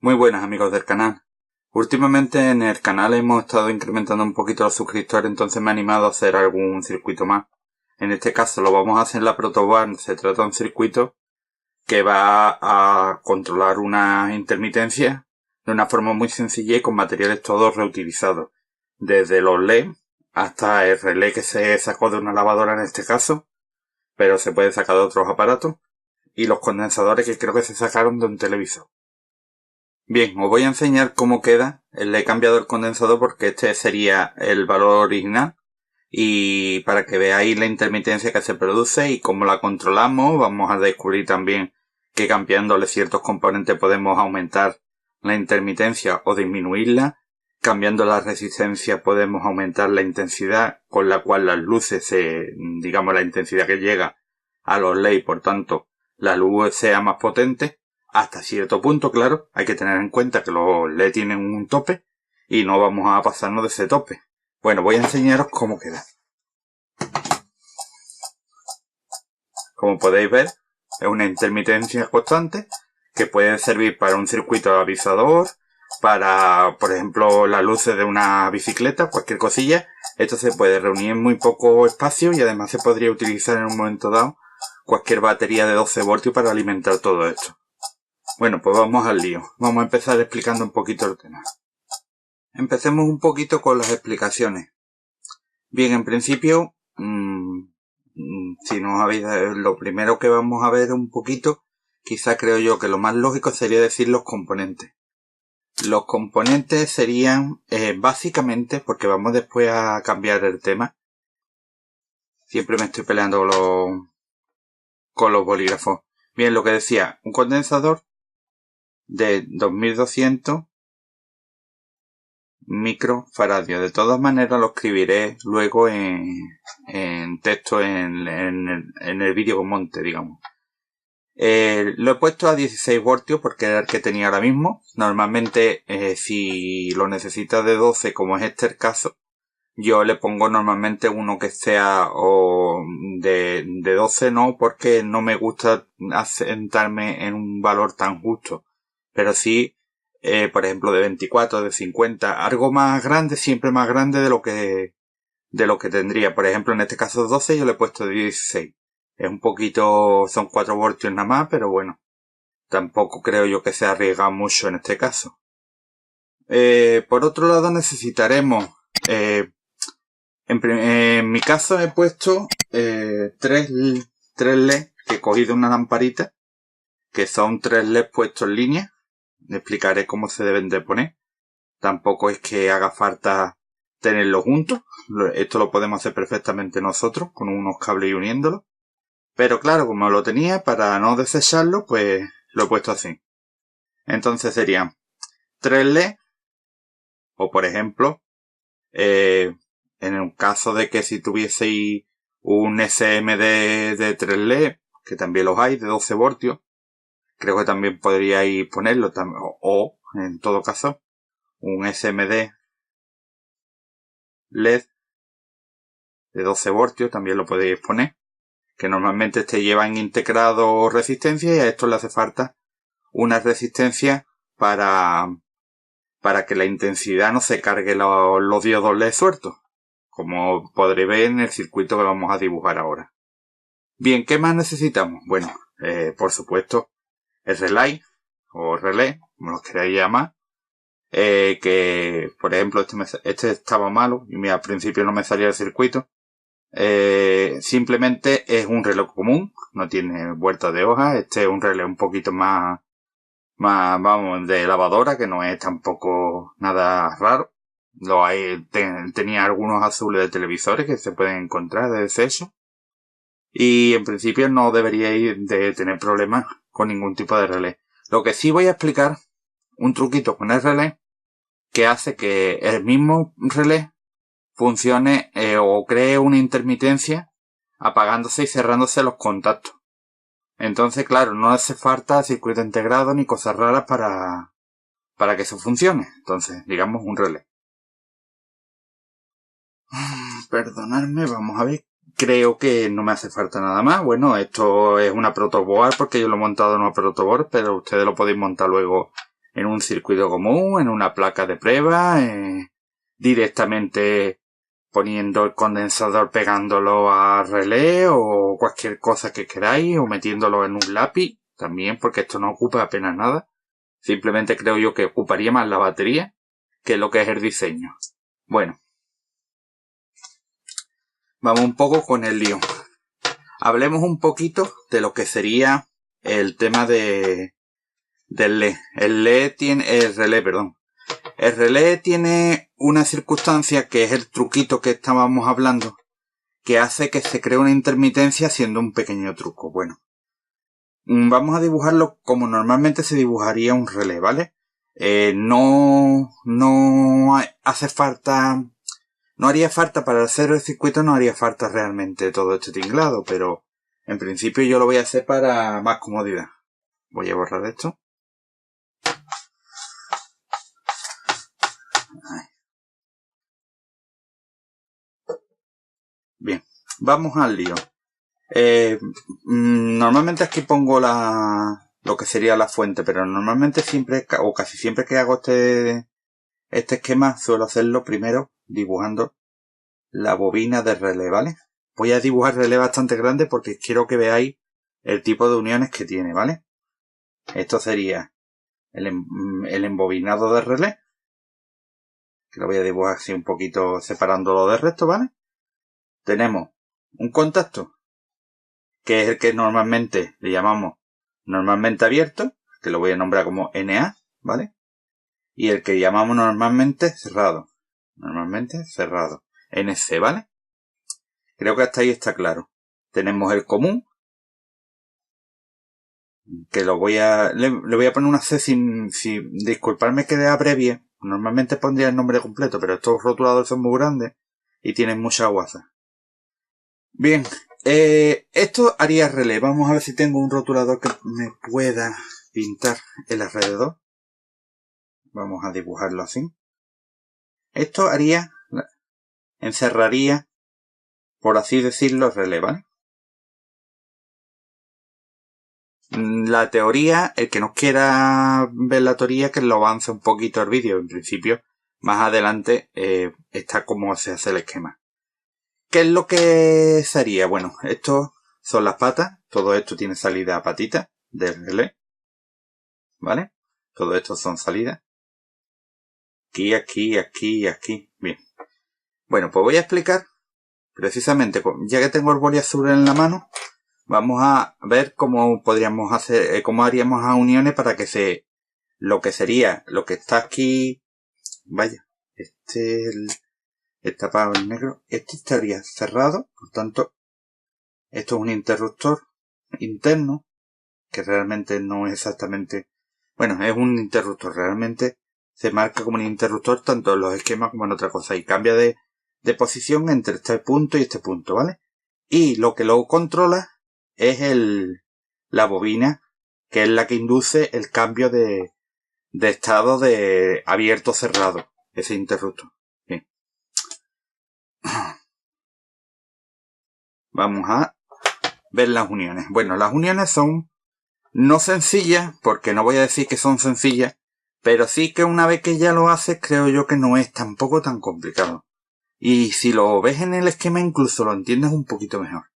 Muy buenas amigos del canal. Últimamente en el canal hemos estado incrementando un poquito los suscriptores, entonces me he animado a hacer algún circuito más. En este caso lo vamos a hacer en la protoboard. Se trata de un circuito que va a controlar una intermitencia de una forma muy sencilla y con materiales todos reutilizados. Desde los LED hasta el relé que se sacó de una lavadora en este caso, pero se puede sacar de otros aparatos, y los condensadores que creo que se sacaron de un televisor. Bien, os voy a enseñar cómo queda. Le he cambiado el condensador porque este sería el valor original. Y para que veáis la intermitencia que se produce y cómo la controlamos, vamos a descubrir también que cambiándole ciertos componentes podemos aumentar la intermitencia o disminuirla. Cambiando la resistencia podemos aumentar la intensidad con la cual las luces, digamos la intensidad que llega a los LED, por tanto la luz sea más potente. Hasta cierto punto, claro, hay que tener en cuenta que los LED tienen un tope y no vamos a pasarnos de ese tope. Bueno, voy a enseñaros cómo queda. Como podéis ver, es una intermitencia constante que puede servir para un circuito avisador, para, por ejemplo, las luces de una bicicleta, cualquier cosilla. Esto se puede reunir en muy poco espacio y además se podría utilizar en un momento dado cualquier batería de 12 voltios para alimentar todo esto. Bueno, pues vamos al lío. Vamos a empezar explicando un poquito el tema. Empecemos un poquito con las explicaciones. Bien, en principio, si no habéis, lo primero que vamos a ver un poquito, quizá creo yo que lo más lógico sería decir los componentes. Los componentes serían, básicamente, porque vamos después a cambiar el tema. Siempre me estoy peleando con los bolígrafos. Bien, lo que decía, un condensador de 2200 microfaradios. De todas maneras lo escribiré luego en texto en el vídeo con monte, digamos. Lo he puesto a 16 voltios porque era el que tenía ahora mismo. Normalmente si lo necesitas de 12, como es este el caso, yo le pongo normalmente uno que sea de 12, no, porque no me gusta asentarme en un valor tan justo. Pero sí, por ejemplo, de 24, de 50, algo más grande, siempre más grande de lo que tendría. Por ejemplo, en este caso 12, yo le he puesto 16. Es un poquito, son 4 voltios nada más, pero bueno, tampoco creo yo que se arriesga mucho en este caso. Por otro lado, necesitaremos, en mi caso he puesto 3 LED que he cogido una lamparita, que son 3 LED puestos en línea. Explicaré cómo se deben de poner. Tampoco es que haga falta tenerlo juntos. Esto lo podemos hacer perfectamente nosotros con unos cables y uniéndolos. Pero claro, como lo tenía, para no desecharlo, pues lo he puesto así. Entonces serían 3 LED. O por ejemplo, en el caso de que si tuvieseis un SMD de 3 LED, que también los hay, de 12 voltios, creo que también podríais ponerlo, o en todo caso, un SMD LED de 12 voltios también lo podéis poner, que normalmente llevan integrado resistencia y a esto le hace falta una resistencia para que la intensidad no se cargue los diodos LED sueltos, como podréis ver en el circuito que vamos a dibujar ahora. Bien, ¿qué más necesitamos? Bueno, por supuesto, el relay o relé, como lo queráis llamar, que por ejemplo este estaba malo y al principio no me salía el circuito. Simplemente es un reloj común, no tiene vueltas de hoja. Este es un relé un poquito más vamos, de lavadora, que no es tampoco nada raro. Tenía algunos azules de televisores que se pueden encontrar de desecho. Y en principio no deberíais de tener problemas con ningún tipo de relé. Lo que sí voy a explicar, un truquito con el relé, que hace que el mismo relé funcione o cree una intermitencia apagándose y cerrándose los contactos. Entonces, claro, no hace falta circuito integrado ni cosas raras para que eso funcione. Entonces, digamos un relé. Perdonadme, vamos a ver. Creo que no me hace falta nada más. Bueno, esto es una protoboard porque yo lo he montado en una protoboard, pero ustedes lo podéis montar luego en un circuito común, en una placa de prueba, directamente poniendo el condensador, pegándolo a relé o cualquier cosa que queráis, o metiéndolo en un lápiz también, porque esto no ocupa apenas nada. Simplemente creo yo que ocuparía más la batería que lo que es el diseño. Bueno, vamos un poco con el lío. Hablemos un poquito de lo que sería el tema del LED. El relé tiene una circunstancia que es el truquito que estábamos hablando, que hace que se cree una intermitencia haciendo un pequeño truco. Bueno, vamos a dibujarlo como normalmente se dibujaría un relé, ¿vale? No hace falta, no haría falta para hacer el circuito, no haría falta realmente todo este tinglado, pero en principio yo lo voy a hacer para más comodidad. Voy a borrar esto. Bien, vamos al lío. Normalmente aquí pongo lo que sería la fuente, pero normalmente siempre, o casi siempre que hago este esquema, suelo hacerlo primero dibujando la bobina de relé, ¿vale? Voy a dibujar relé bastante grande porque quiero que veáis el tipo de uniones que tiene, ¿vale? Esto sería el embobinado de relé, que lo voy a dibujar así un poquito separándolo del resto, ¿vale? Tenemos un contacto, que es el que normalmente le llamamos normalmente abierto, que lo voy a nombrar como NA, ¿vale? Y el que llamamos normalmente cerrado, NC, ¿vale? Creo que hasta ahí está claro. Tenemos el común, que le voy a poner una C sin disculparme que de abrevie. Normalmente pondría el nombre completo, pero estos rotuladores son muy grandes y tienen mucha guasa. Bien, esto haría relé. Vamos a ver si tengo un rotulador que me pueda pintar el alrededor. Vamos a dibujarlo así. Esto encerraría, por así decirlo, relé, ¿vale? La teoría, el que no quiera ver la teoría, que lo avance un poquito el vídeo. En principio, más adelante está cómo se hace el esquema. ¿Qué es lo que sería? Bueno, estos son las patas. Todo esto tiene salida a patita del relé, ¿vale? Todo esto son salidas. Aquí. Bien. Bueno, pues voy a explicar precisamente, ya que tengo el boli azul en la mano, vamos a ver cómo podríamos hacer, cómo haríamos a uniones para que lo que sería, lo que está aquí, vaya, el tapado en negro, este estaría cerrado, por tanto, esto es un interruptor interno, que realmente no es exactamente, bueno, es un interruptor, realmente se marca como un interruptor tanto en los esquemas como en otra cosa, y cambia de posición entre este punto y este punto, ¿vale? Y lo que lo controla es la bobina, que es la que induce el cambio de estado de abierto cerrado, ese interruptor. Bien. Vamos a ver las uniones. Bueno, las uniones son no sencillas, porque no voy a decir que son sencillas, pero sí que una vez que ya lo haces, creo yo que no es tampoco tan complicado. Y si lo ves en el esquema, incluso lo entiendes un poquito mejor.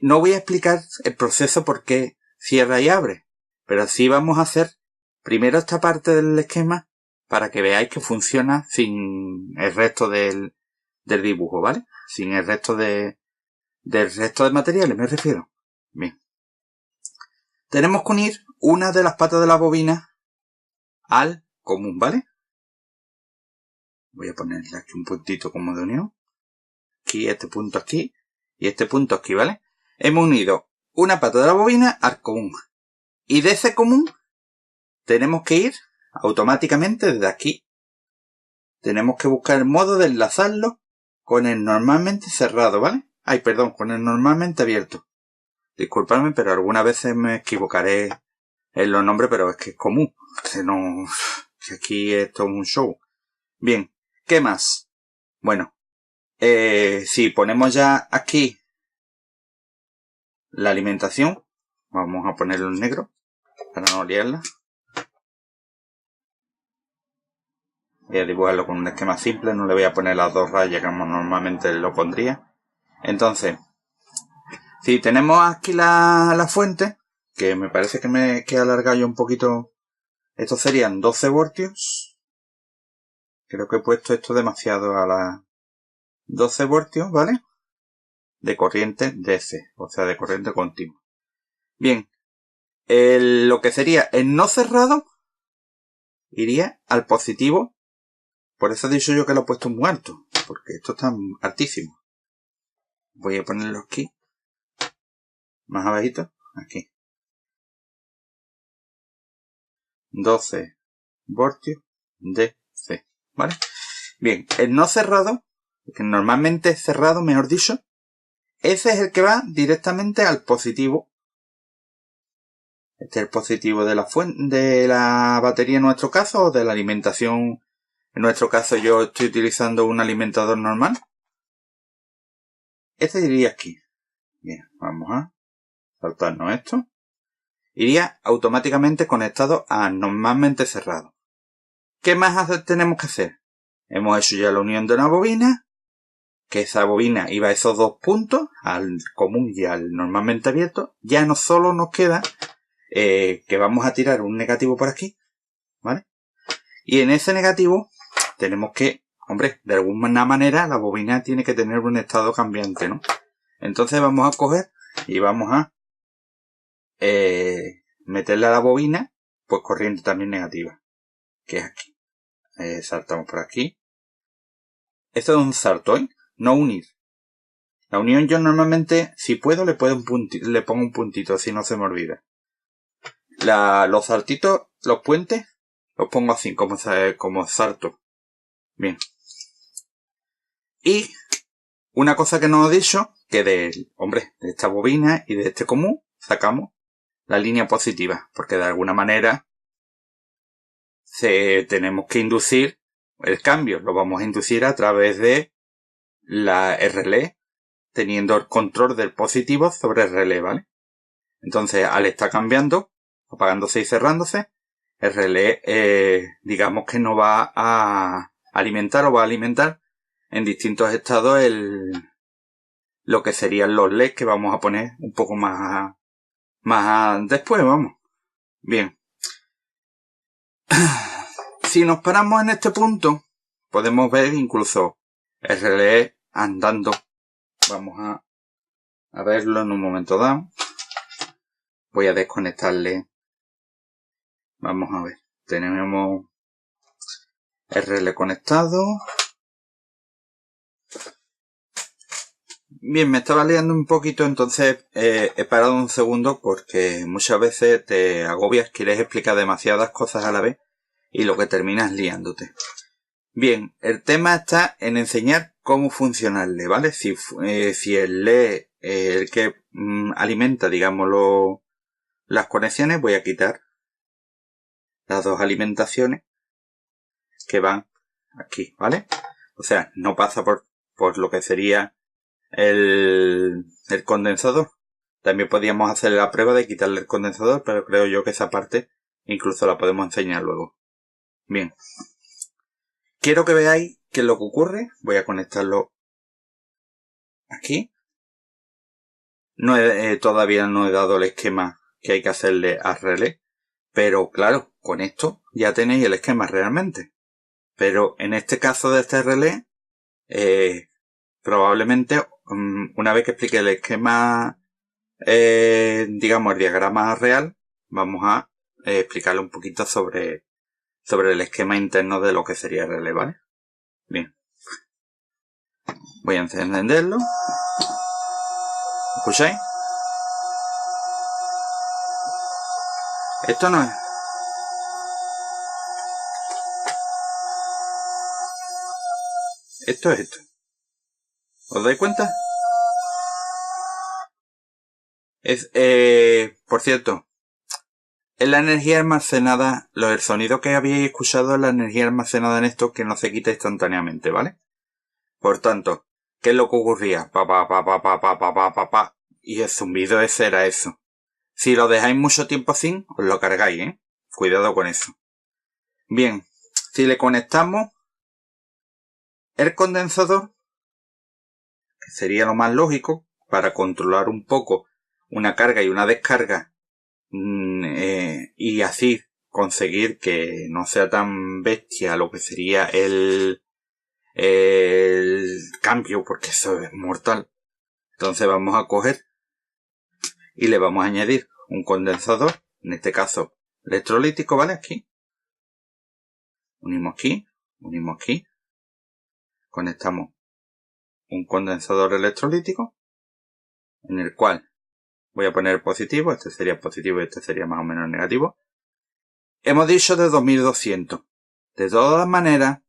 No voy a explicar el proceso porque cierra y abre, pero sí vamos a hacer primero esta parte del esquema para que veáis que funciona sin el resto del dibujo, ¿vale? Sin el resto del resto de materiales, me refiero. Bien. Tenemos que unir una de las patas de la bobina al común, ¿vale? Voy a ponerle aquí un puntito como de unión. Aquí, este punto aquí y este punto aquí, ¿vale? Hemos unido una pata de la bobina al común. Y de ese común tenemos que ir automáticamente desde aquí. Tenemos que buscar el modo de enlazarlo con el normalmente cerrado, ¿vale? Ay, perdón, con el normalmente abierto. Disculpadme, pero algunas veces me equivocaré en los nombres, pero es que es común. Que aquí esto es un show. Bien, ¿qué más? Bueno, si ponemos ya aquí la alimentación, vamos a ponerlo en negro para no liarla. Voy a dibujarlo con un esquema simple, no le voy a poner las dos rayas como normalmente lo pondría. Entonces, si tenemos aquí la fuente, que me parece que me he alargado yo un poquito, estos serían 12 voltios. Creo que he puesto esto demasiado a la 12 voltios, ¿vale? De corriente DC, o sea, de corriente continua. Bien, lo que sería el no cerrado iría al positivo. Por eso he dicho yo que lo he puesto muy alto, porque esto está altísimo. Voy a ponerlo aquí, más abajito, aquí. 12 voltios DC, ¿vale? Bien, el no cerrado, que normalmente es cerrado, mejor dicho, ese es el que va directamente al positivo. Este es el positivo de la fuente, de la batería en nuestro caso, o de la alimentación. En nuestro caso yo estoy utilizando un alimentador normal. Este iría aquí. Bien, vamos a saltarnos esto. Iría automáticamente conectado a normalmente cerrado. ¿Qué más tenemos que hacer? Hemos hecho ya la unión de una bobina, que esa bobina iba a esos dos puntos, al común y al normalmente abierto. Ya no solo nos queda que vamos a tirar un negativo por aquí, ¿vale? Y en ese negativo tenemos que, hombre, de alguna manera la bobina tiene que tener un estado cambiante, ¿no? Entonces vamos a coger y vamos a meterle a la bobina, pues corriente también negativa, que es aquí. Saltamos por aquí. Esto es un salto, ¿eh? No unir. La unión yo normalmente, si puedo, le pongo un puntito, si no se me olvida. Los saltitos, los puentes, los pongo así, como salto. Bien. Y una cosa que no he dicho, que de esta bobina y de este común, sacamos la línea positiva, porque de alguna manera tenemos que inducir el cambio. Lo vamos a inducir a través de la relé, teniendo el control del positivo sobre el relé, ¿vale? Entonces, al estar cambiando, apagándose y cerrándose, el relé, digamos que no va a alimentar o va a alimentar en distintos estados lo que serían los LEDs que vamos a poner un poco más después, vamos. Bien. Si nos paramos en este punto, podemos ver incluso el relé andando. Vamos a verlo en un momento dado. Voy a desconectarle. Vamos a ver. Tenemos el relé conectado. Bien, me estaba liando un poquito, entonces he parado un segundo porque muchas veces te agobias, quieres explicar demasiadas cosas a la vez y lo que terminas liándote. Bien, el tema está en enseñar cómo funcionarle, ¿vale? Si el LED el que alimenta, digámoslo, las conexiones, voy a quitar las dos alimentaciones que van aquí, ¿vale? O sea, no pasa por lo que sería el condensador. También podríamos hacer la prueba de quitarle el condensador, pero creo yo que esa parte incluso la podemos enseñar luego. Bien. Quiero que veáis qué es lo que ocurre. Voy a conectarlo aquí. Todavía no he dado el esquema que hay que hacerle al relé. Pero claro, con esto ya tenéis el esquema realmente. Pero en este caso de este relé, probablemente una vez que explique el esquema, digamos el diagrama real, vamos a explicarle un poquito sobre el esquema interno de lo que sería el relé, ¿vale? Bien. Voy a encenderlo. ¿Escucháis? Esto no es. Esto es esto. ¿Os dais cuenta? Por cierto, es la energía almacenada, el sonido que habéis escuchado es la energía almacenada en esto que no se quita instantáneamente, ¿vale? Por tanto, ¿qué es lo que ocurría? Y el zumbido ese era eso. Si lo dejáis mucho tiempo así, os lo cargáis, ¿eh? Cuidado con eso. Bien, si le conectamos El condensador, que sería lo más lógico para controlar un poco una carga y una descarga y así conseguir que no sea tan bestia lo que sería el cambio, porque eso es mortal. Entonces vamos a coger y le vamos a añadir un condensador, en este caso electrolítico, ¿vale? Aquí. Unimos aquí. Conectamos un condensador electrolítico en el cual voy a poner positivo, este sería positivo y este sería más o menos negativo. Hemos dicho de 2200. De todas maneras,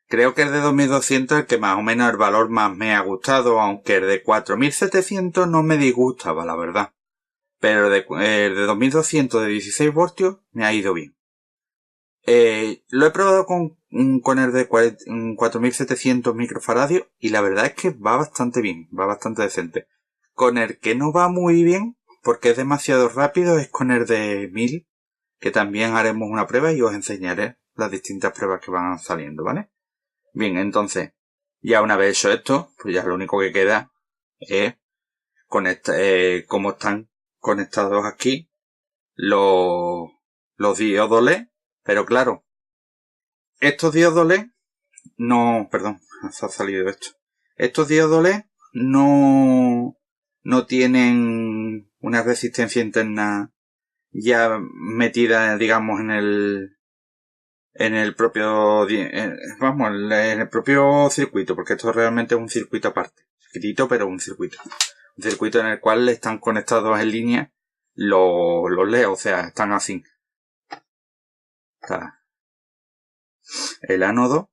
creo que el de 2200 es el que más o menos el valor más me ha gustado, aunque el de 4700 no me disgustaba, la verdad. Pero el de 2200 de 16 voltios me ha ido bien. Lo he probado con el de 4700 microfaradios y la verdad es que va bastante bien, va bastante decente. Con el que no va muy bien, porque es demasiado rápido, es con el de 1000, que también haremos una prueba y os enseñaré las distintas pruebas que van saliendo, ¿vale? Bien, entonces, ya una vez hecho esto, pues ya lo único que queda es cómo están conectados aquí los diodos LED, pero claro, estos diodos LED se ha salido esto. Estos diodos LED no tienen una resistencia interna ya metida, digamos, en el propio circuito, porque esto realmente es un circuito aparte, chiquitito, pero un circuito en el cual están conectados en línea los LED, o sea, están así. Está el ánodo,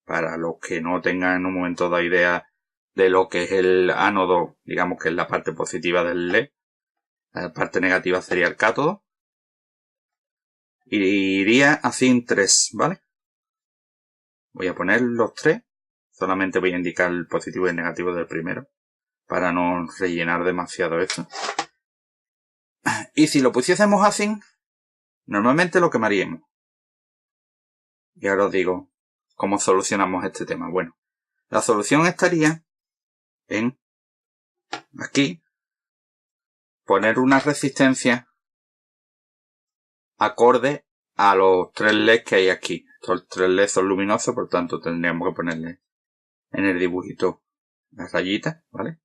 para los que no tengan en un momento dado idea de lo que es el ánodo, digamos que es la parte positiva del LED, la parte negativa sería el cátodo. Iría así en 3, ¿vale? Voy a poner los 3, solamente voy a indicar el positivo y el negativo del primero, para no rellenar demasiado esto. Y si lo pusiésemos así, normalmente lo quemaríamos. Y ahora os digo cómo solucionamos este tema. Bueno, la solución estaría en aquí poner una resistencia acorde a los 3 LEDs que hay aquí. Estos 3 LEDs son luminosos, por tanto tendríamos que ponerle en el dibujito las rayitas, ¿vale?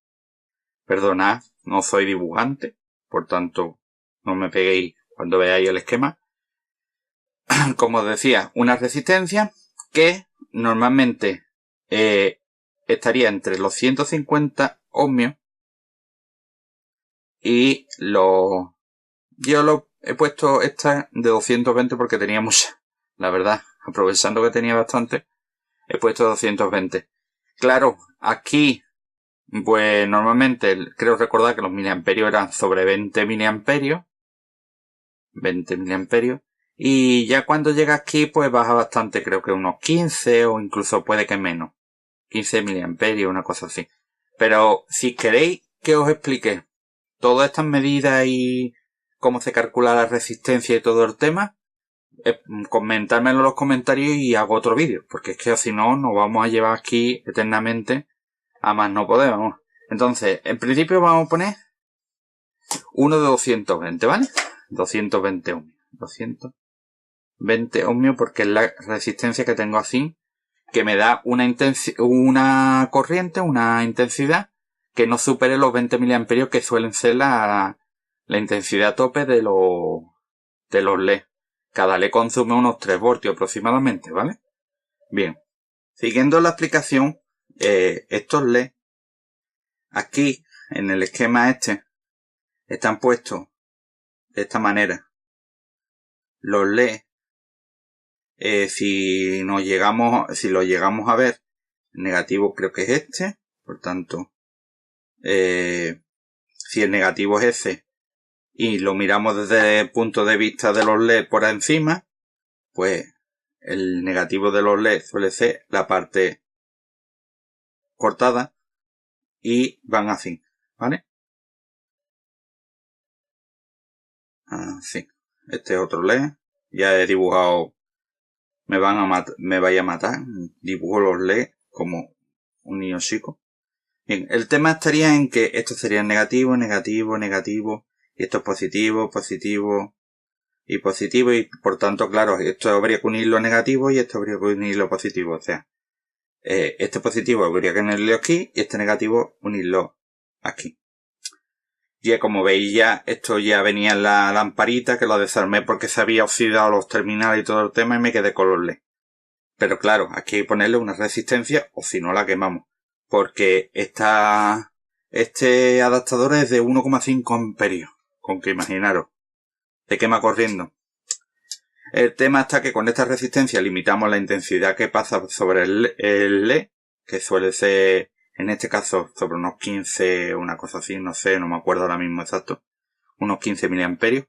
Perdonad, no soy dibujante, por tanto no me peguéis cuando veáis el esquema. Como os decía, una resistencia que normalmente estaría entre los 150 ohmios y yo lo he puesto esta de 220 porque tenía mucha, la verdad, aprovechando que tenía bastante, he puesto 220. Claro, aquí, pues normalmente creo recordar que los miliamperios eran sobre 20 miliamperios, y ya cuando llega aquí pues baja bastante, creo que unos 15 o incluso puede que menos, 15 miliamperios, una cosa así. Pero si queréis que os explique todas estas medidas y cómo se calcula la resistencia y todo el tema, comentármelo en los comentarios y hago otro vídeo, porque es que si no nos vamos a llevar aquí eternamente a más no podemos. Entonces, en principio vamos a poner uno de 220, ¿vale? 220 ohmios. 220 ohmios porque es la resistencia que tengo así, que me da una corriente, una intensidad que no supere los 20 miliamperios que suelen ser la intensidad tope de los LED. Cada LED consume unos 3 voltios aproximadamente, ¿vale? Bien. Siguiendo la explicación, estos LED, aquí, en el esquema este, están puestos de esta manera. Los LED, si lo llegamos a ver, el negativo creo que es este, por tanto, si el negativo es ese, y lo miramos desde el punto de vista de los LED por encima, pues el negativo de los LED suele ser la parte cortada y van así, ¿vale? Así. Este es otro LED. Ya he dibujado me vaya a matar. Dibujo los LEDs como un niño chico. Bien, el tema estaría en que esto sería negativo, negativo, negativo, y esto es positivo, positivo y positivo, y por tanto, claro, esto habría que unirlo negativo y esto habría que unirlo positivo, o sea, este positivo habría que unirlo aquí y este negativo unirlo aquí. Y como veis ya, esto ya venía en la lamparita, que lo desarmé porque se había oxidado los terminales y todo el tema y me quedé con los LED. Pero claro, aquí hay que ponerle una resistencia o si no la quemamos. Porque este adaptador es de 1,5 amperios. Con que imaginaros, se quema corriendo. El tema está que con esta resistencia limitamos la intensidad que pasa sobre el LED, que suele ser, en este caso, sobre unos 15, una cosa así, no sé, no me acuerdo ahora mismo exacto, unos 15 miliamperios,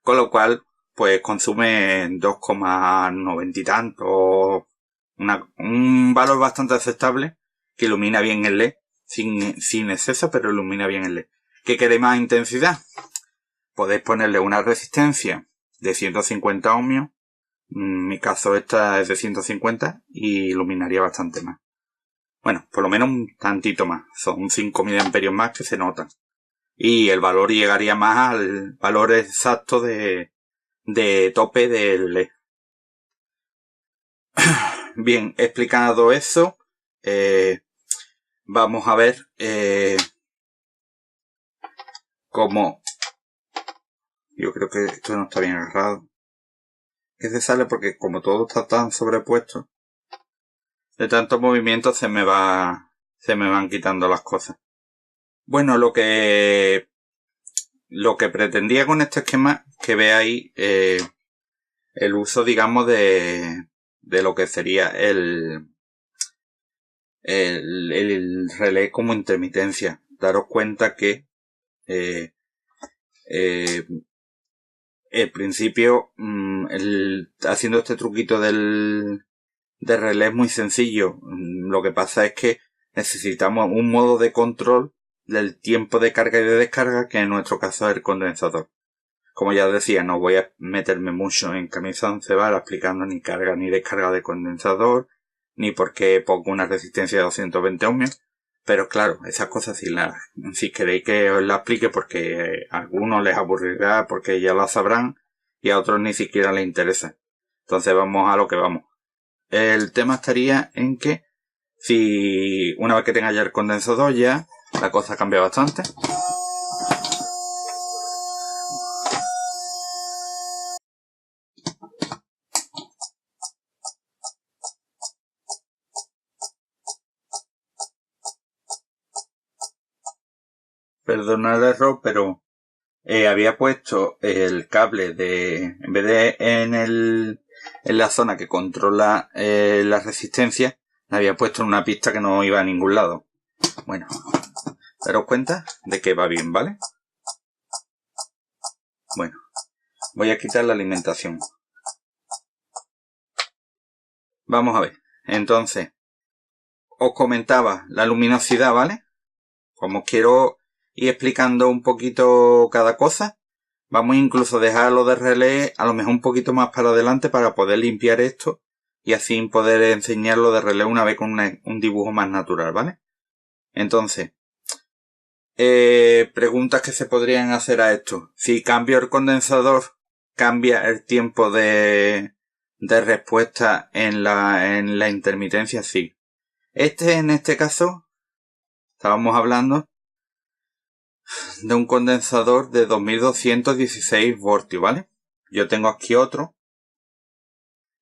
con lo cual, pues consume 2,90 y tanto, un valor bastante aceptable, que ilumina bien el LED, sin exceso, pero ilumina bien el LED. ¿Qué queréis más intensidad? Podéis ponerle una resistencia de 150 ohmios. En mi caso esta es de 150 y iluminaría bastante más. Bueno, por lo menos un tantito más. Son 5 miliamperios más que se notan. Y el valor llegaría más al valor exacto de tope del LED. Bien, explicado eso, vamos a ver cómo... Yo creo que esto no está bien agarrado. Que se sale porque como todo está tan sobrepuesto, de tantos movimientos se me van quitando las cosas. Bueno, lo que pretendía con este esquema, que veáis el uso, digamos, de lo que sería el relé como intermitencia. Daros cuenta que el principio, haciendo este truquito del relé es muy sencillo. Lo que pasa es que necesitamos un modo de control del tiempo de carga y de descarga, que en nuestro caso es el condensador. Como ya decía, no voy a meterme mucho en camisa 11 varas explicando ni carga ni descarga de condensador, ni por qué pongo una resistencia de 220 ohmios. Pero claro, esas cosas si queréis que os las explique, porque a algunos les aburrirá porque ya las sabrán y a otros ni siquiera les interesa. Entonces vamos a lo que vamos. El tema estaría en que si una vez que tenga ya el condensador ya la cosa cambia bastante. Perdonad el error, pero había puesto el cable en vez de en la zona que controla la resistencia, le había puesto en una pista que no iba a ningún lado. Bueno, daros cuenta de que va bien, ¿vale? Bueno, voy a quitar la alimentación. Vamos a ver. Entonces, os comentaba la luminosidad, ¿vale? Como quiero ir explicando un poquito cada cosa, vamos incluso a dejarlo de relé a lo mejor un poquito más para adelante para poder limpiar esto y así poder enseñarlo de relé una vez con un dibujo más natural, ¿vale? Entonces, preguntas que se podrían hacer a esto. Si cambio el condensador, cambia el tiempo de respuesta en la intermitencia, sí. En este caso, estábamos hablando de un condensador de 2216 voltios, ¿vale? Yo tengo aquí otro,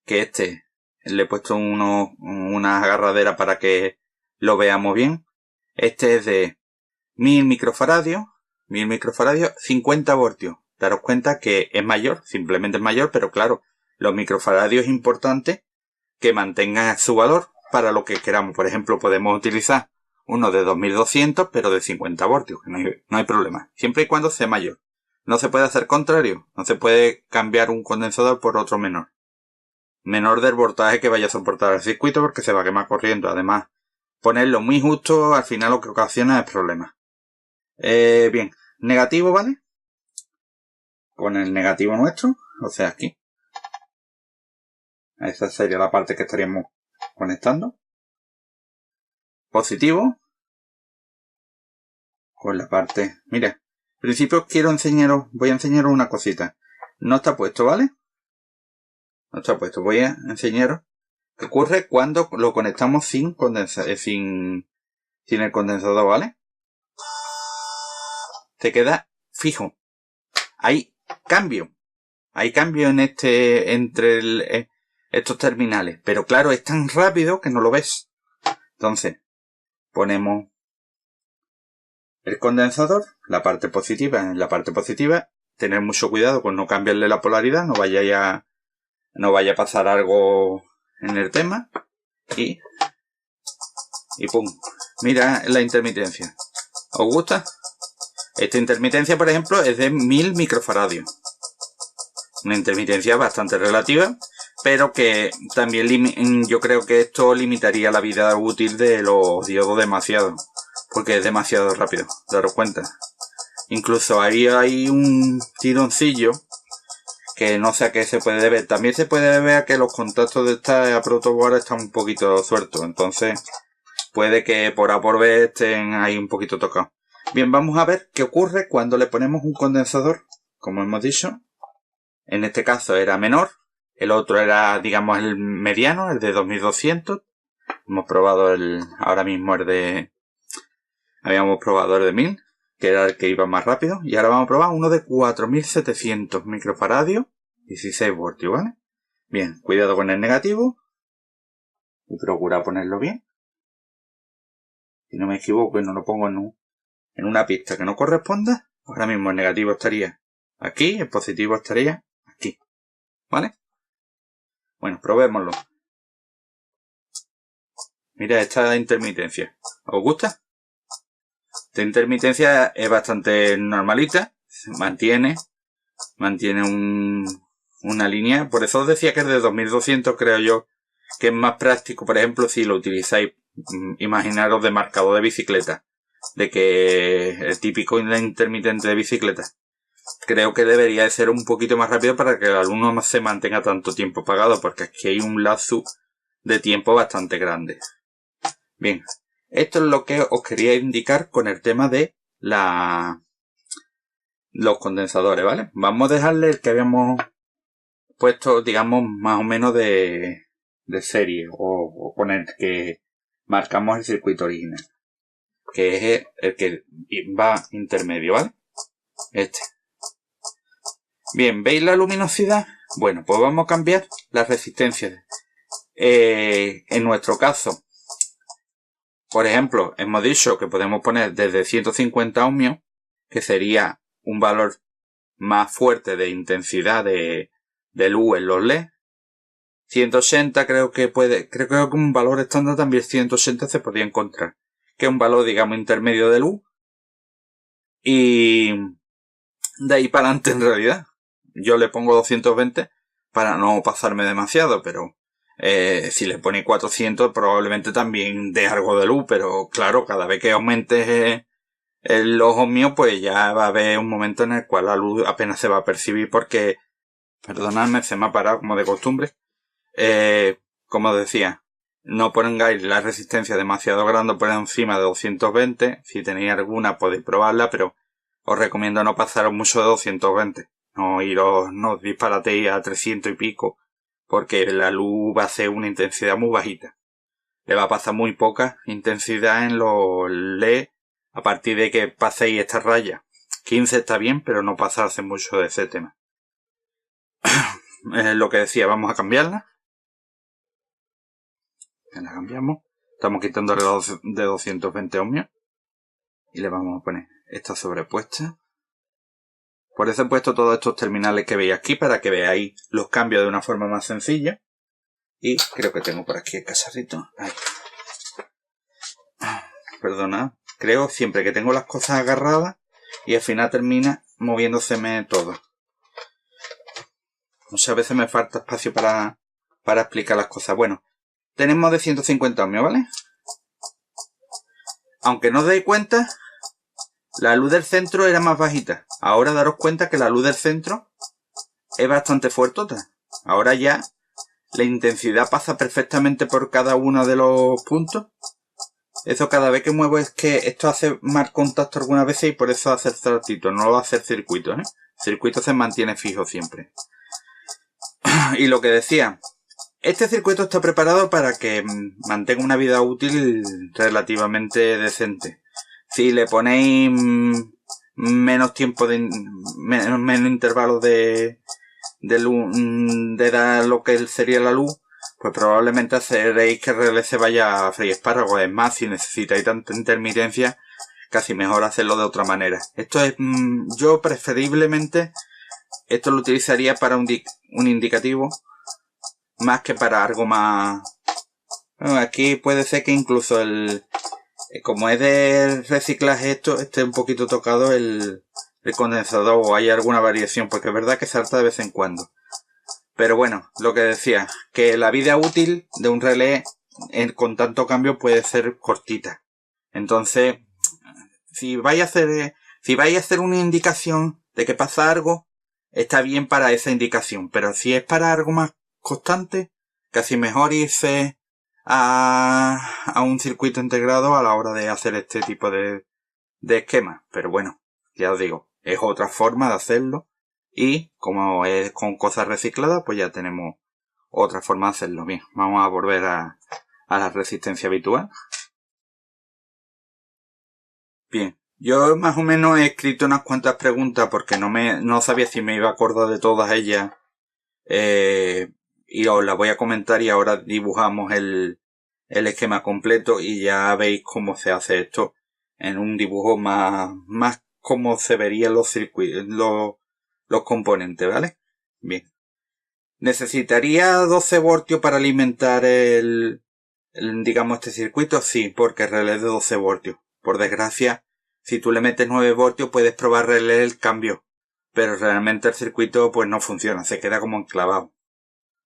que le he puesto una agarradera para que lo veamos bien. Este es de 1000 microfaradios, 50 voltios. Daros cuenta que es mayor, simplemente es mayor, pero claro, los microfaradios es importante que mantengan su valor para lo que queramos. Por ejemplo, podemos utilizar uno de 2200, pero de 50 voltios, que no hay problema, siempre y cuando sea mayor. No se puede hacer contrario, no se puede cambiar un condensador por otro menor del voltaje que vaya a soportar el circuito, porque se va a quemar corriendo. Además, ponerlo muy justo al final lo que ocasiona es problemas. Bien, negativo, ¿vale? Con el negativo nuestro, o sea, aquí. Esa sería la parte que estaríamos conectando. Positivo. Con la parte... Mira, en principio voy a enseñaros una cosita. No está puesto, ¿vale? No está puesto. Voy a enseñaros qué ocurre cuando lo conectamos sin el condensador, ¿vale? Se queda fijo. Hay cambio en entre estos terminales, pero claro, es tan rápido que no lo ves. Entonces, ponemos el condensador, la parte positiva en la parte positiva, tener mucho cuidado con no cambiarle la polaridad, no vaya a pasar algo en el tema, y pum, mira la intermitencia. ¿Os gusta? Esta intermitencia, por ejemplo, es de 1000 microfaradios. Una intermitencia bastante relativa, pero que también yo creo que esto limitaría la vida útil de los diodos demasiado, porque es demasiado rápido, daros cuenta. Incluso ahí hay un tironcillo que no sé a qué se puede deber. También se puede deber a que los contactos de esta protoboard están un poquito sueltos, entonces puede que por A por B estén ahí un poquito tocados. Bien, vamos a ver qué ocurre cuando le ponemos un condensador, como hemos dicho. En este caso era menor, el otro era, digamos, el mediano, el de 2200. Hemos probado ahora mismo habíamos probado el de 1000, que era el que iba más rápido, y ahora vamos a probar uno de 4700 microfaradios, 16 voltios, ¿vale? Bien, cuidado con el negativo, y procura ponerlo bien. Si no me equivoco y no lo pongo en una pista que no corresponda, ahora mismo el negativo estaría aquí, el positivo estaría aquí, ¿vale? Bueno, probémoslo. Mira esta intermitencia. ¿Os gusta? Esta intermitencia es bastante normalita. Mantiene una línea. Por eso os decía que es de 2200, creo yo, que es más práctico, por ejemplo, si lo utilizáis, imaginaros de marcador de bicicleta. De que el típico intermitente de bicicleta. Creo que debería de ser un poquito más rápido para que el alumno no se mantenga tanto tiempo apagado, porque aquí hay un lapso de tiempo bastante grande. Bien, esto es lo que os quería indicar con el tema de los condensadores, ¿vale? Vamos a dejarle el que habíamos puesto, digamos, más o menos de serie, o con el que marcamos el circuito original, que es el que va intermedio, ¿vale? Este. Bien, ¿veis la luminosidad? Bueno, pues vamos a cambiar las resistencias. En nuestro caso, por ejemplo, hemos dicho que podemos poner desde 150 ohmios, que sería un valor más fuerte de intensidad de luz en los LED. 180 creo que un valor estándar también 180 se podría encontrar, que es un valor, digamos, intermedio de luz. Y de ahí para adelante, en realidad, yo le pongo 220 para no pasarme demasiado, pero si le pone 400 probablemente también dé algo de luz, pero claro, cada vez que aumente los ohmios, pues ya va a haber un momento en el cual la luz apenas se va a percibir porque, perdonadme, se me ha parado como de costumbre. Como decía, no pongáis la resistencia demasiado grande por encima de 220. Si tenéis alguna podéis probarla, pero os recomiendo no pasaros mucho de 220. No disparatéis a 300 y pico, porque la luz va a ser una intensidad muy bajita. Le va a pasar muy poca intensidad en los LED a partir de que paséis esta raya. 15 está bien, pero no pasarse mucho de ese tema. Lo que decía, vamos a cambiarla. La cambiamos. Estamos quitando el de 220 ohmios. Y le vamos a poner esta sobrepuesta. Por eso he puesto todos estos terminales que veis aquí para que veáis los cambios de una forma más sencilla. Y creo que tengo por aquí el cacharrito. Ahí. Perdonad. Creo siempre que tengo las cosas agarradas y al final termina moviéndoseme todo. Muchas veces me falta espacio para explicar las cosas. Bueno, tenemos de 150 ohmios, ¿vale? Aunque no os deis cuenta, la luz del centro era más bajita. Ahora daros cuenta que la luz del centro es bastante fuertota. Ahora ya la intensidad pasa perfectamente por cada uno de los puntos. Eso cada vez que muevo es que esto hace mal contacto algunas veces y por eso hace el saltito, no lo hace el circuito, ¿eh? El circuito se mantiene fijo siempre. Y lo que decía, este circuito está preparado para que mantenga una vida útil relativamente decente. Si le ponéis menos tiempo menos intervalos de dar lo que sería la luz, pues probablemente haceréis que el relé se vaya a freír espárragos. Es más, si necesitáis tanta intermitencia, casi mejor hacerlo de otra manera. Esto es, yo preferiblemente, esto lo utilizaría para un indicativo, más que para algo más... Bueno, aquí puede ser que incluso como es de reciclaje esto, esté un poquito tocado el condensador o hay alguna variación, porque es verdad que salta de vez en cuando. Pero bueno, lo que decía, que la vida útil de un relé con tanto cambio puede ser cortita. Entonces, si vais a hacer una indicación de que pasa algo, está bien para esa indicación. Pero si es para algo más constante, casi mejor irse a un circuito integrado a la hora de hacer este tipo de esquemas. Pero bueno, ya os digo, es otra forma de hacerlo. Y como es con cosas recicladas, pues ya tenemos otra forma de hacerlo. Bien, vamos a volver a la resistencia habitual. Bien, yo más o menos he escrito unas cuantas preguntas porque no sabía si me iba a acordar de todas ellas. Y os las voy a comentar y ahora dibujamos el esquema completo y ya veis cómo se hace esto en un dibujo más como se verían los circuitos, los componentes, ¿vale? Bien. ¿Necesitaría 12 voltios para alimentar digamos, este circuito? Sí, porque el relé es de 12 voltios. Por desgracia, si tú le metes 9 voltios puedes probar relé el cambio. Pero realmente el circuito pues no funciona, se queda como enclavado.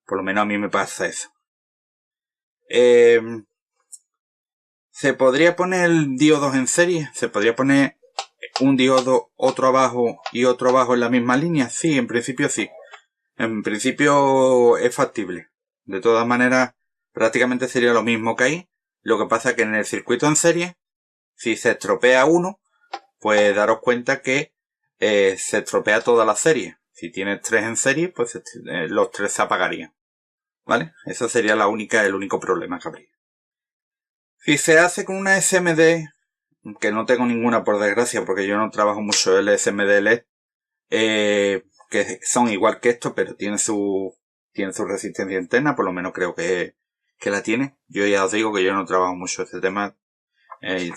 Por lo menos a mí me pasa eso. ¿Se podría poner diodos en serie? ¿Se podría poner un diodo, otro abajo y otro abajo en la misma línea? Sí, en principio sí. En principio es factible. De todas maneras, prácticamente sería lo mismo que ahí. Lo que pasa es que en el circuito en serie, si se estropea uno, pues daros cuenta que se estropea toda la serie. Si tienes 3 en serie, pues los 3 se apagarían. ¿Vale? Eso sería el único problema que habría. Si se hace con una SMD, que no tengo ninguna por desgracia, porque yo no trabajo mucho el SMD LED, que son igual que esto, pero tienen su resistencia interna, por lo menos creo que la tiene. Yo ya os digo que yo no trabajo mucho este tema.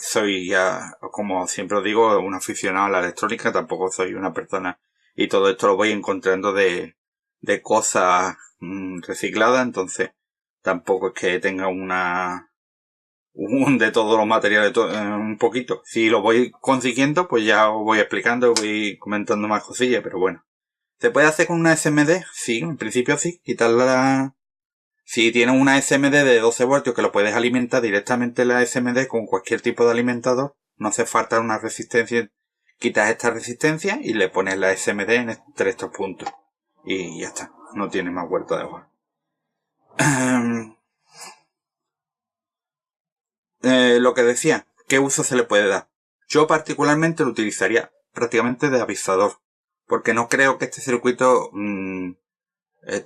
Soy ya, como siempre os digo, un aficionado a la electrónica, tampoco soy una persona, y todo esto lo voy encontrando de cosas recicladas, entonces tampoco es que tenga de todos los materiales un poquito. Si lo voy consiguiendo, pues ya os voy explicando, voy comentando más cosillas, pero bueno. ¿Se puede hacer con una SMD? Sí, en principio sí. Si tienes una SMD de 12 voltios que lo puedes alimentar directamente la SMD con cualquier tipo de alimentador, no hace falta una resistencia. Quitas esta resistencia y le pones la SMD entre estos puntos. Y ya está. No tiene más vuelta de hoja. Lo que decía, ¿qué uso se le puede dar? Yo particularmente lo utilizaría prácticamente de avisador, porque no creo que este circuito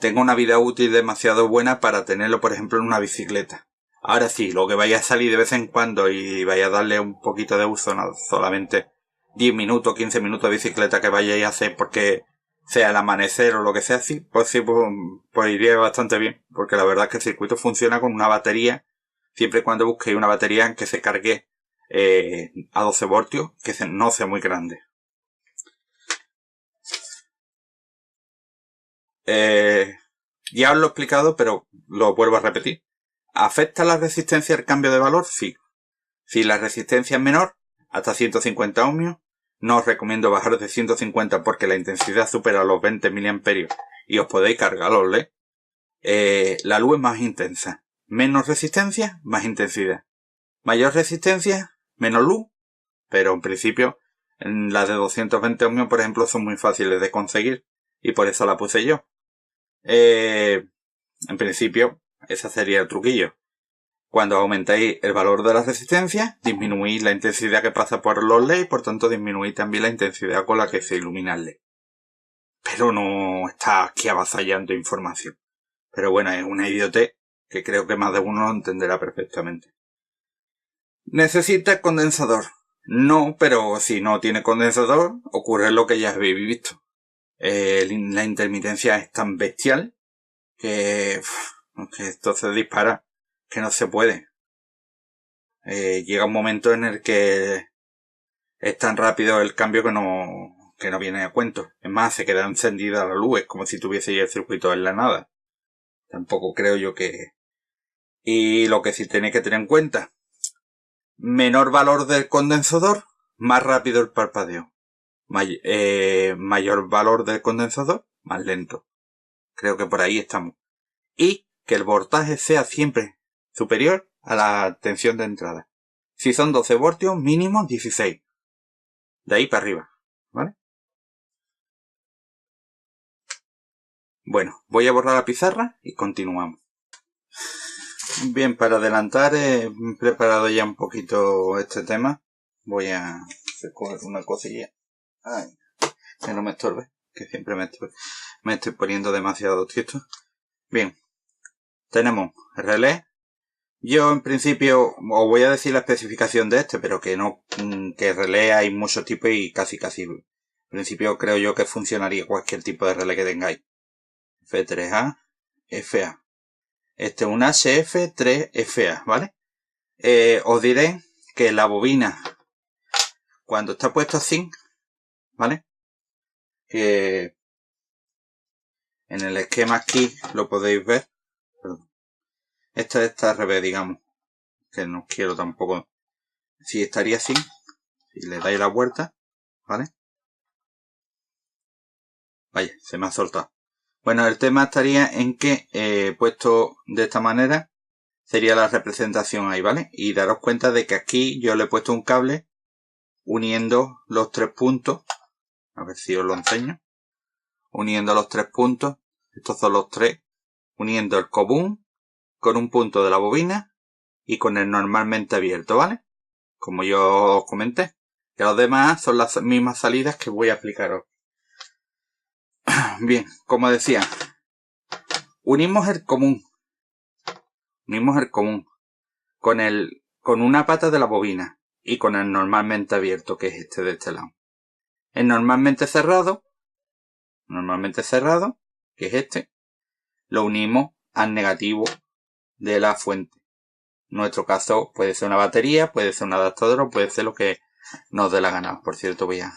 tenga una vida útil demasiado buena para tenerlo, por ejemplo, en una bicicleta. Ahora sí, lo que vaya a salir de vez en cuando y vaya a darle un poquito de uso, no, solamente 10 minutos, 15 minutos de bicicleta que vayáis a hacer porque sea el amanecer o lo que sea así, pues sí, pues iría bastante bien, porque la verdad es que el circuito funciona con una batería, siempre y cuando busquéis una batería que se cargue a 12 voltios, que no sea muy grande. Ya os lo he explicado, pero lo vuelvo a repetir. ¿Afecta la resistencia al cambio de valor? Sí. Si la resistencia es menor, hasta 150 ohmios, no os recomiendo bajar de 150 porque la intensidad supera los 20 mA y os podéis cargar los LED. La luz es más intensa. Menos resistencia, más intensidad. Mayor resistencia, menos luz, pero en principio las de 220 ohmios, por ejemplo, son muy fáciles de conseguir y por eso la puse yo. En principio, ese sería el truquillo. Cuando aumentáis el valor de la resistencia, disminuís la intensidad que pasa por los LEDs, por tanto disminuís también la intensidad con la que se ilumina el LED. Pero no está aquí avasallando información. Pero bueno, es una idiotez que creo que más de uno lo entenderá perfectamente. ¿Necesita condensador? No, pero si no tiene condensador, ocurre lo que ya habéis visto. La intermitencia es tan bestial que esto se dispara, que no se puede. Llega un momento en el que es tan rápido el cambio que no viene a cuento. Es más, se queda encendida la luz, es como si tuviese el circuito en la nada. Tampoco creo yo que... Y lo que sí tenéis que tener en cuenta, menor valor del condensador, más rápido el parpadeo. Mayor valor del condensador, más lento. Creo que por ahí estamos. Y que el voltaje sea siempre superior a la tensión de entrada. Si son 12 voltios, mínimo 16. De ahí para arriba, ¿vale? Bueno, voy a borrar la pizarra y continuamos. Bien, para adelantar he preparado ya un poquito este tema. Voy a coger una cosilla. Ay, que no me estorbe, que siempre me estoy poniendo demasiado tiesto. Bien, tenemos el relé. Yo en principio os voy a decir la especificación de este, pero que no, que relé hay muchos tipos y casi. En principio creo yo que funcionaría cualquier tipo de relé que tengáis. F3A, FA. Este es un HF3FA, ¿vale? Os diré que la bobina, cuando está puesto así, ¿vale? Que en el esquema aquí lo podéis ver. Perdón. Esta está al revés, digamos. Que no quiero tampoco. Si estaría así, si le dais la vuelta, ¿vale? Vaya, se me ha soltado. Bueno, el tema estaría en que puesto de esta manera sería la representación ahí, ¿vale? Y daros cuenta de que aquí yo le he puesto un cable uniendo los 3 puntos. A ver si os lo enseño. Uniendo los 3 puntos. Estos son los 3. Uniendo el común con un punto de la bobina y con el normalmente abierto, ¿vale? Como yo os comenté. Que los demás son las mismas salidas que voy a explicaros. Bien, como decía, unimos el común con una pata de la bobina y con el normalmente abierto, que es este de este lado. El normalmente cerrado, que es este, lo unimos al negativo de la fuente. En nuestro caso puede ser una batería, puede ser un adaptador o puede ser lo que nos dé la gana. Por cierto, voy a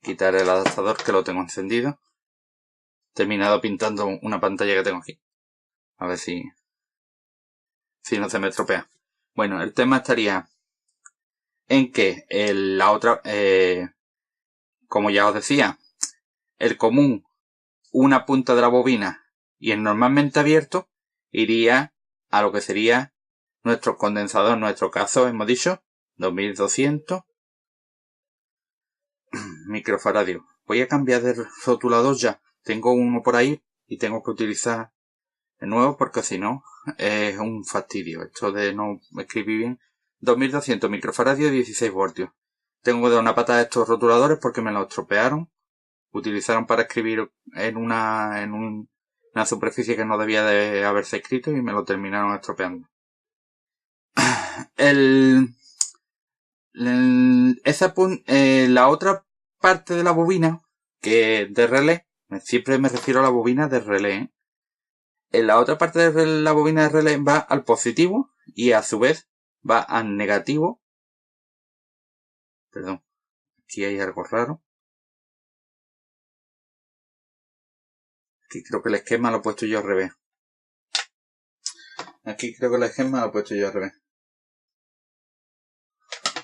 quitar el adaptador que lo tengo encendido. He terminado pintando una pantalla que tengo aquí. A ver si no se me estropea. Bueno, el tema estaría en que la otra, como ya os decía, el común, una punta de la bobina y el normalmente abierto iría a lo que sería nuestro condensador. En nuestro caso hemos dicho 2200 microfaradios. Voy a cambiar de rotulador ya. Tengo uno por ahí y tengo que utilizar de nuevo porque si no es un fastidio. Esto de no escribir bien. 2200 microfaradios y 16 voltios. Tengo que dar una patada a estos rotuladores porque me lo estropearon. Utilizaron para escribir en una superficie que no debía de haberse escrito y me lo terminaron estropeando. La otra parte de la bobina, que es de relé, siempre me refiero a la bobina de relé, en la otra parte de la bobina de relé va al positivo y a su vez va al negativo. Perdón, aquí hay algo raro. Aquí creo que el esquema lo he puesto yo al revés.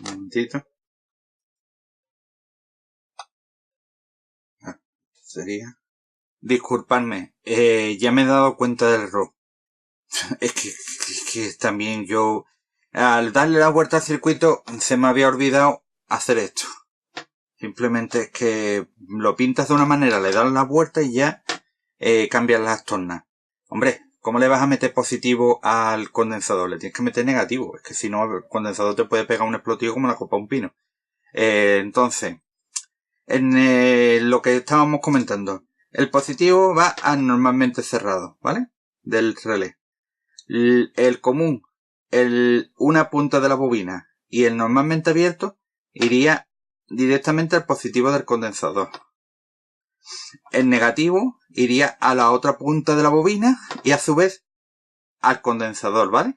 Un momentito. Sería. Disculpadme, ya me he dado cuenta del error. Es que también yo, al darle la vuelta al circuito, se me había olvidado hacer esto. Simplemente es que lo pintas de una manera, le das la vuelta y ya cambias las tornas. Hombre, ¿cómo le vas a meter positivo al condensador? Le tienes que meter negativo. Es que si no, el condensador te puede pegar un explotivo como la copa de un pino. Entonces, en lo que estábamos comentando, el positivo va anormalmente cerrado, ¿vale? Del relé. El común, una punta de la bobina y el normalmente abierto iría directamente al positivo del condensador. El negativo iría a la otra punta de la bobina y a su vez al condensador, ¿vale?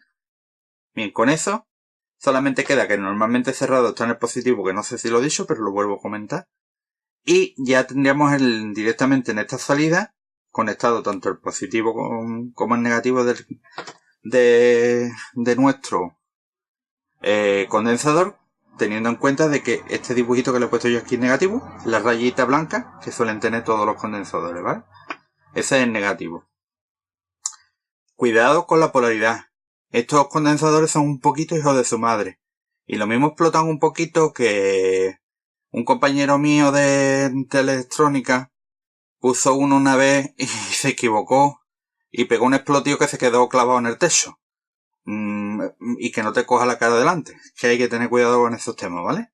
Bien, con eso solamente queda que normalmente cerrado está en el positivo, que no sé si lo he dicho, pero lo vuelvo a comentar. Y ya tendríamos directamente en esta salida conectado tanto el positivo como el negativo de nuestro condensador, teniendo en cuenta de que este dibujito que le he puesto yo aquí es negativo, la rayita blanca que suelen tener todos los condensadores, ¿vale? Ese es el negativo. Cuidado con la polaridad. Estos condensadores son un poquito hijos de su madre. Y lo mismo explotan un poquito que un compañero mío de electrónica puso uno una vez y se equivocó y pegó un explotivo que se quedó clavado en el techo. Y que no te coja la cara delante. Que hay que tener cuidado con esos temas, ¿vale?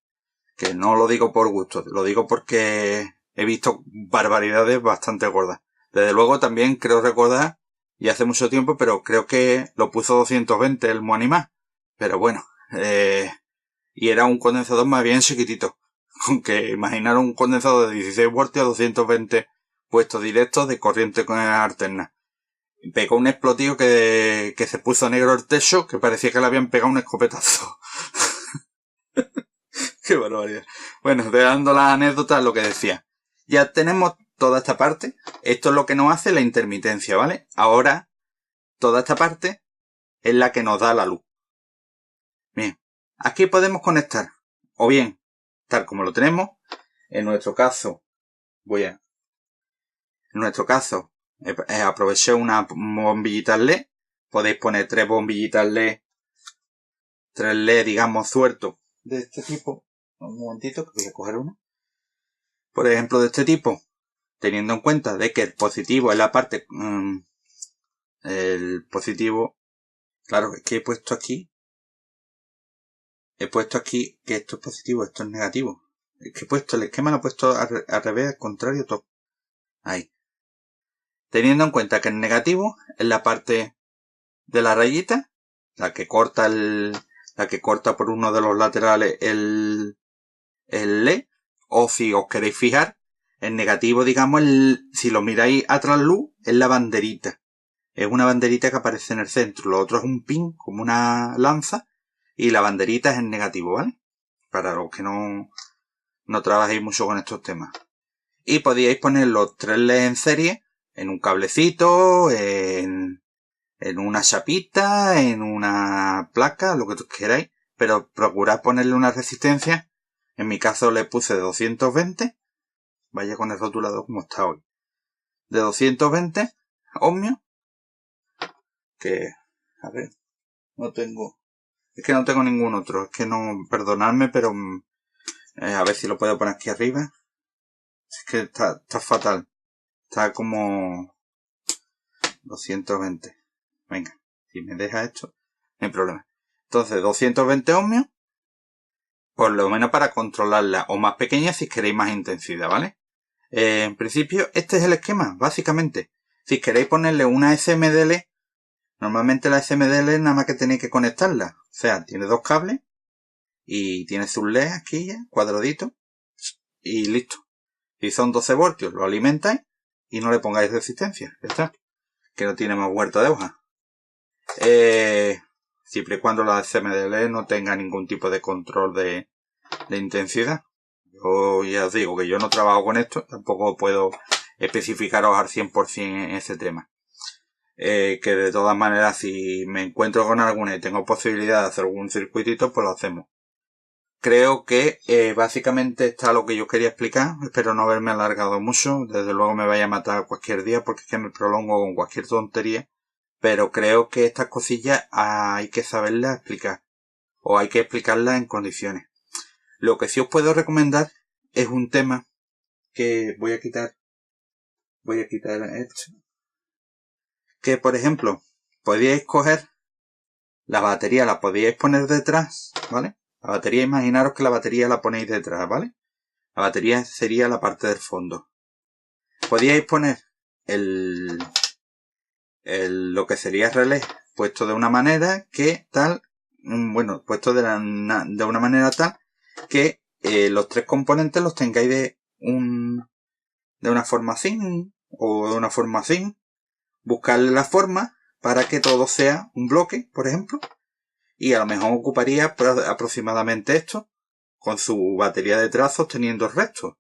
Que no lo digo por gusto, lo digo porque he visto barbaridades bastante gordas. Desde luego también creo recordar, y hace mucho tiempo, pero creo que lo puso 220 el Moanimá. Pero bueno, y era un condensador más bien chiquitito. Aunque imaginar un condensador de 16 voltios a 220 puestos directos de corriente alterna. Pegó un explotivo que se puso negro el techo, que parecía que le habían pegado un escopetazo. Qué barbaridad. Bueno, dando la anécdota, lo que decía. Ya tenemos toda esta parte. Esto es lo que nos hace la intermitencia, ¿vale? Ahora, toda esta parte es la que nos da la luz. Bien. Aquí podemos conectar. O bien, tal como lo tenemos. En nuestro caso, aproveché una bombillita LED. Podéis poner 3 bombillitas LED. 3 LED, digamos, sueltos. De este tipo. Un momentito, que voy a coger uno. Por ejemplo, de este tipo. Teniendo en cuenta de que el positivo es la parte... el positivo... Claro, es que he puesto aquí que esto es positivo, esto es negativo. Es que he puesto el esquema, lo he puesto al revés, al contrario, todo. Ahí. Teniendo en cuenta que el negativo es la parte de la rayita, la que corta por uno de los laterales el LED, o si os queréis fijar, el negativo, digamos, si lo miráis a trasluz, es la banderita. Es una banderita que aparece en el centro. Lo otro es un pin, como una lanza, y la banderita es el negativo, ¿vale? Para los que no trabajéis mucho con estos temas. Y podíais poner los 3 LEDs en serie, en un cablecito, en una chapita, en una placa, lo que queráis, pero procurad ponerle una resistencia. En mi caso le puse 220, vaya con el rotulador como está hoy, de 220 ohmios, que, a ver, es que no tengo ningún otro, es que no, perdonadme, pero a ver si lo puedo poner aquí arriba. Es que está fatal, está como 220. Venga, si me deja esto, no hay problema. Entonces, 220 ohmios, por lo menos para controlarla, o más pequeña si queréis más intensidad, ¿vale? En principio, este es el esquema, básicamente. Si queréis ponerle una SMDL, normalmente la SMDL nada más que tenéis que conectarla. O sea, tiene 2 cables y tiene sus LEDs aquí ya, cuadraditos, y listo. Si son 12 voltios, lo alimentáis y no le pongáis resistencia. Ya está. Que no tiene más vuelta de hoja. Siempre y cuando la SMDL no tenga ningún tipo de control de intensidad. Yo ya os digo que yo no trabajo con esto, tampoco puedo especificaros al 100% en ese tema. Que de todas maneras, si me encuentro con alguna y tengo posibilidad de hacer algún circuitito, pues lo hacemos. Creo que básicamente está lo que yo quería explicar. Espero no haberme alargado mucho. Desde luego me vaya a matar cualquier día porque es que me prolongo con cualquier tontería. Pero creo que estas cosillas hay que saberlas explicar. O hay que explicarlas en condiciones. Lo que sí os puedo recomendar es un tema que voy a quitar esto. que, por ejemplo, podíais coger la batería, la podíais poner detrás, ¿vale? La batería, imaginaros que la batería la ponéis detrás, ¿vale? La batería sería la parte del fondo. Podíais poner lo que sería el relé puesto de una manera que tal, bueno, puesto de una manera tal que los tres componentes los tengáis de una forma así o de una forma así. Buscarle la forma para que todo sea un bloque, por ejemplo, y a lo mejor ocuparía aproximadamente esto con su batería detrás sosteniendo el resto.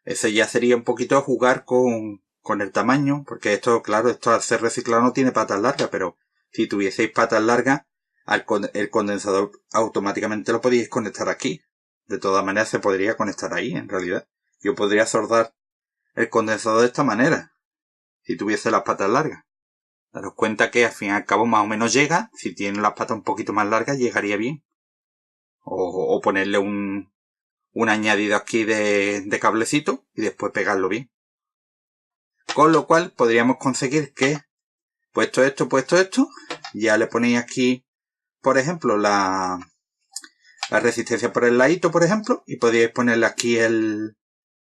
Ese ya sería un poquito jugar con el tamaño, porque esto, claro, esto al ser reciclado no tiene patas largas, pero si tuvieseis patas largas, el condensador automáticamente lo podíais conectar aquí. De todas maneras se podría conectar ahí, en realidad. Yo podría soldar el condensador de esta manera, si tuviese las patas largas. Daros cuenta que al fin y al cabo más o menos llega. Si tiene las patas un poquito más largas, llegaría bien. O ponerle un añadido aquí de cablecito y después pegarlo bien. Con lo cual podríamos conseguir que, puesto esto, ya le ponéis aquí, por ejemplo, la resistencia por el ladito, por ejemplo, y podríais ponerle aquí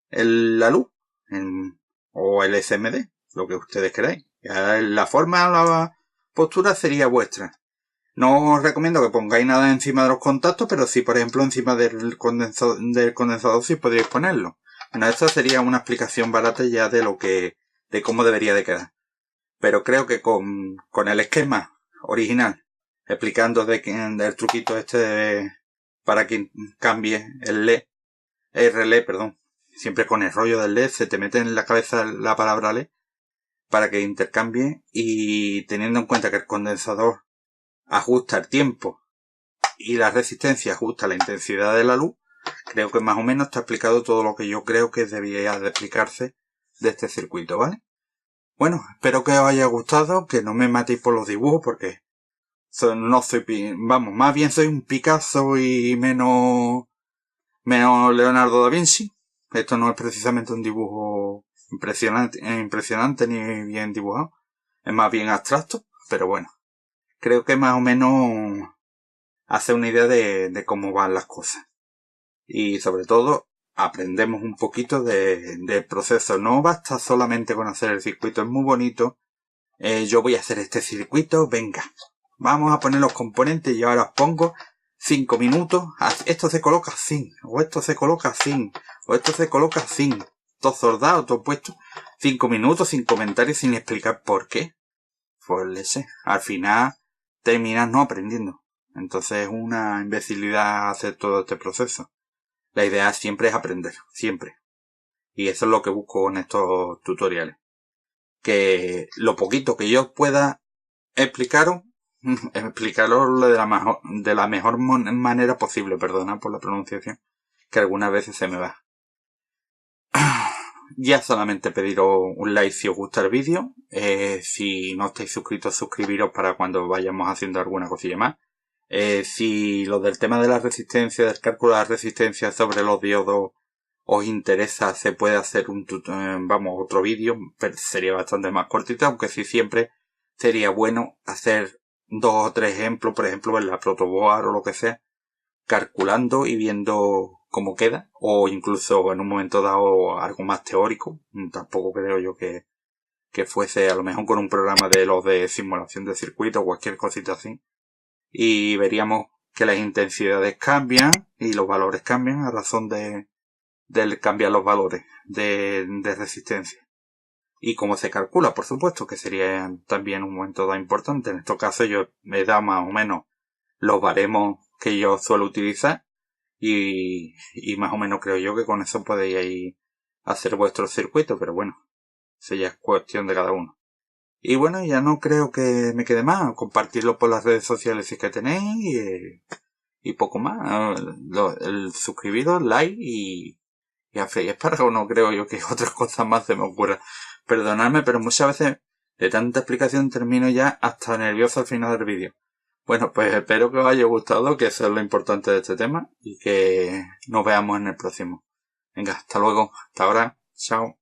la luz o el SMD, lo que ustedes queráis. Ya la forma, la postura sería vuestra. No os recomiendo que pongáis nada encima de los contactos, pero sí, por ejemplo, encima del condensador sí podríais ponerlo. Bueno, esta sería una explicación barata ya de cómo debería de quedar. Pero creo que con el esquema original, explicando del truquito para que cambie el relé, siempre con el rollo del LED se te mete en la cabeza la palabra LED, para que intercambie, y teniendo en cuenta que el condensador ajusta el tiempo y la resistencia ajusta la intensidad de la luz, creo que más o menos está explicado todo lo que yo creo que debía de explicarse de este circuito, ¿vale? Bueno, espero que os haya gustado, que no me matéis por los dibujos, porque más bien soy un Picasso y menos Leonardo da Vinci. Esto no es precisamente un dibujo impresionante ni bien dibujado, es más bien abstracto, pero bueno, creo que más o menos hace una idea de cómo van las cosas. Y sobre todo, aprendemos un poquito del proceso. No basta solamente con hacer el circuito, es muy bonito. Yo voy a hacer este circuito, venga, vamos a poner los componentes y ahora os pongo 5 minutos. Esto se coloca así, o esto se coloca así, o esto se coloca así. Todo soldado, todo puesto. 5 minutos sin comentarios, sin explicar por qué. Pues al final terminas no aprendiendo. Entonces es una imbecilidad hacer todo este proceso. La idea siempre es aprender, siempre. Y eso es lo que busco en estos tutoriales. Que lo poquito que yo pueda explicarlo de la mejor manera posible. Perdona por la pronunciación, que algunas veces se me va. Ya solamente pediros un like si os gusta el vídeo. Si no estáis suscritos, suscribiros para cuando vayamos haciendo alguna cosilla más. Si lo del tema de la resistencia, del cálculo de la resistencia sobre los diodos os interesa, se puede hacer otro vídeo, pero sería bastante más cortito, aunque sí siempre sería bueno hacer 2 o 3 ejemplos, por ejemplo en la protoboard o lo que sea, calculando y viendo cómo queda, o incluso en un momento dado algo más teórico. Tampoco creo yo que fuese a lo mejor con un programa de los de simulación de circuito o cualquier cosita así, y veríamos que las intensidades cambian y los valores cambian a razón de cambiar los valores de resistencia. Y cómo se calcula, por supuesto, que sería también un momento dado importante. En estos casos yo me da más o menos los baremos que yo suelo utilizar y más o menos creo yo que con eso podéis hacer vuestro circuito, pero bueno, eso ya es cuestión de cada uno. Y bueno, ya no creo que me quede más. Compartirlo por las redes sociales si es que tenéis y poco más. El suscribiros, like y a fe y espárrago. No creo yo que otras cosas más se me ocurran. Perdonadme, pero muchas veces de tanta explicación termino ya hasta nervioso al final del vídeo. Bueno, pues espero que os haya gustado, que eso es lo importante de este tema y que nos veamos en el próximo. Venga, hasta luego, hasta ahora, chao.